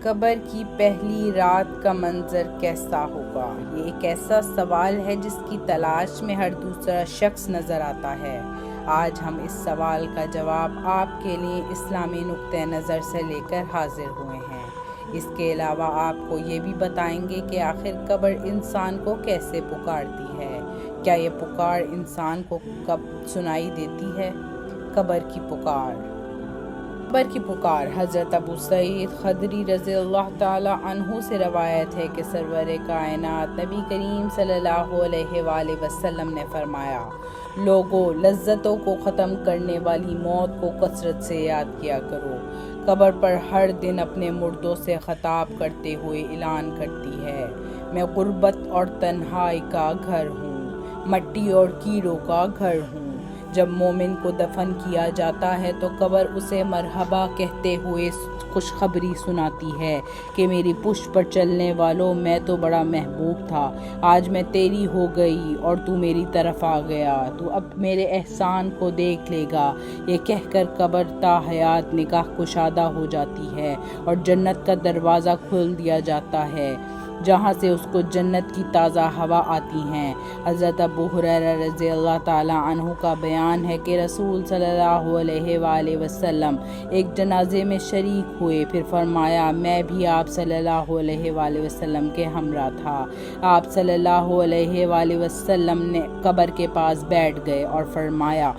قبر کی پہلی رات کا منظر کیسا ہوگا؟ یہ ایک ایسا سوال ہے جس کی تلاش میں ہر دوسرا شخص نظر آتا ہے۔ آج ہم اس سوال کا جواب آپ کے لیے اسلامی نقطہ نظر سے لے کر حاضر ہوئے ہیں۔ اس کے علاوہ آپ کو یہ بھی بتائیں گے کہ آخر قبر انسان کو کیسے پکارتی ہے۔ کیا یہ پکار انسان کو کب سنائی دیتی ہے؟ قبر کی پکار۔ قبر کی پکار حضرت ابو سعید خدری رضی اللہ تعالی عنہ سے روایت ہے کہ سرور کائنات نبی کریم صلی اللہ علیہ وآلہ وسلم نے فرمایا، لوگوں، لذتوں کو ختم کرنے والی موت کو کثرت سے یاد کیا کرو۔ قبر پر ہر دن اپنے مردوں سے خطاب کرتے ہوئے اعلان کرتی ہے، میں غربت اور تنہائی کا گھر ہوں، مٹی اور کیڑوں کا گھر ہوں۔ جب مومن کو دفن کیا جاتا ہے تو قبر اسے مرحبا کہتے ہوئے خوشخبری سناتی ہے کہ میری پشت پر چلنے والوں، میں تو بڑا محبوب تھا، آج میں تیری ہو گئی اور تو میری طرف آ گیا، تو اب میرے احسان کو دیکھ لے گا۔ یہ کہہ کر قبر تا حیات نگاہ کشادہ ہو جاتی ہے اور جنت کا دروازہ کھول دیا جاتا ہے، جہاں سے اس کو جنت کی تازہ ہوا آتی ہیں۔ حضرت ابو ہریرہ رضی اللہ تعالی عنہ کا بیان ہے کہ رسول صلی اللہ علیہ وآلہ وسلم ایک جنازے میں شریک ہوئے، پھر فرمایا، میں بھی آپ صلی اللہ علیہ وآلہ وسلم کے ہمراہ تھا۔ آپ صلی اللہ علیہ وآلہ وسلم نے قبر کے پاس بیٹھ گئے اور فرمایا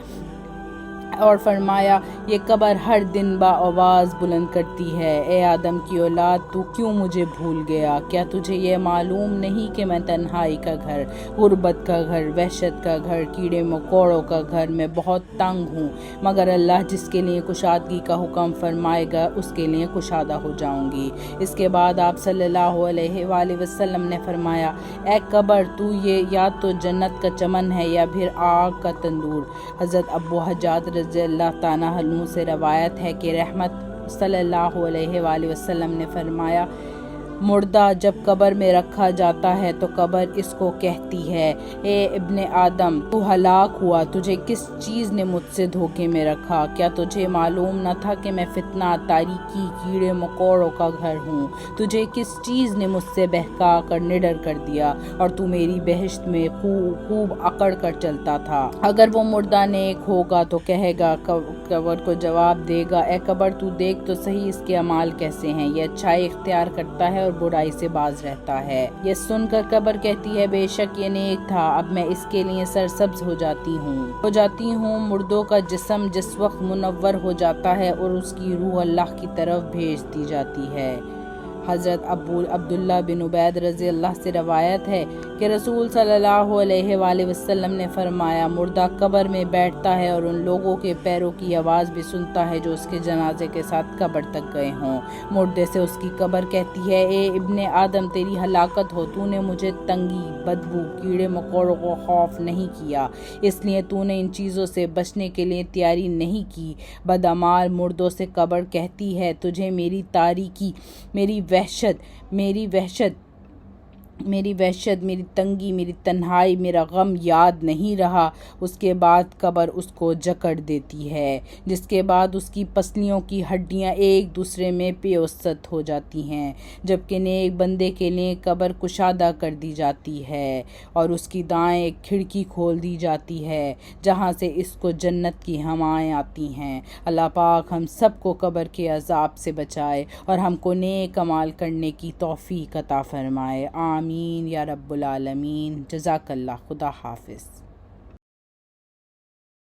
یہ قبر ہر دن بآواز بلند کرتی ہے، اے آدم کی اولاد، تو کیوں مجھے بھول گیا؟ کیا تجھے یہ معلوم نہیں کہ میں تنہائی کا گھر، غربت کا گھر، وحشت کا گھر، کیڑے مکوڑوں کا گھر میں بہت تنگ ہوں، مگر اللہ جس کے لیے کشادگی کا حکم فرمائے گا اس کے لیے کشادہ ہو جاؤں گی۔ اس کے بعد آپ صلی اللہ علیہ وآلہ وسلم نے فرمایا، اے قبر، تو یہ یا تو جنت کا چمن ہے یا پھر آگ کا تندور۔ حضرت ابو حجاج رضی اللہ تعالیٰ عنہ سے روایت ہے کہ رحمت صلی اللہ علیہ وآلہ وسلم نے فرمایا، مردہ جب قبر میں رکھا جاتا ہے تو قبر اس کو کہتی ہے، اے ابن آدم، تو ہلاک ہوا، تجھے کس چیز نے مجھ سے دھوکے میں رکھا؟ کیا تجھے معلوم نہ تھا کہ میں فتنہ، تاریکی، کیڑے مکوڑوں کا گھر ہوں؟ تجھے کس چیز نے مجھ سے بہکا کر نڈر کر دیا اور تو میری بہشت میں خوب اکڑ کر چلتا تھا؟ اگر وہ مردہ نیک ہوگا تو کہے گا، قبر کو جواب دے گا، اے قبر، تو دیکھ تو صحیح اس کے اعمال کیسے ہیں، یہ اچھائی اختیار کرتا ہے اور برائی سے باز رہتا ہے۔ یہ سن کر قبر کہتی ہے، بے شک یہ نیک تھا، اب میں اس کے لیے سرسبز ہو جاتی ہوں۔ مردوں کا جسم جس وقت منور ہو جاتا ہے اور اس کی روح اللہ کی طرف بھیج دی جاتی ہے۔ حضرت ابو عبداللہ بن عبید رضی اللہ سے روایت ہے کہ رسول صلی اللہ علیہ وآلہ وسلم نے فرمایا، مردہ قبر میں بیٹھتا ہے اور ان لوگوں کے پیروں کی آواز بھی سنتا ہے جو اس کے جنازے کے ساتھ قبر تک گئے ہوں۔ مردے سے اس کی قبر کہتی ہے، اے ابن آدم، تیری ہلاکت ہو، تو نے مجھے تنگی، بدبو، کیڑے مکوڑوں کو خوف نہیں کیا، اس لیے تو نے ان چیزوں سے بچنے کے لیے تیاری نہیں کی۔ بدعمال مردوں سے قبر کہتی ہے، تجھے میری تاریکی، میری وحشت، میری تنگی، میری تنہائی، میرا غم یاد نہیں رہا۔ اس کے بعد قبر اس کو جکڑ دیتی ہے، جس کے بعد اس کی پسلیوں کی ہڈیاں ایک دوسرے میں پیوست ہو جاتی ہیں، جبکہ نیک بندے کے لیے قبر کشادہ کر دی جاتی ہے اور اس کی دائیں ایک کھڑکی کھول دی جاتی ہے جہاں سے اس کو جنت کی ہوائیں آتی ہیں۔ اللہ پاک ہم سب کو قبر کے عذاب سے بچائے اور ہم کو نیک اعمال کرنے کی توفیق عطا فرمائے، آمین یا رب العالمین۔ جزاک اللہ، خدا حافظ۔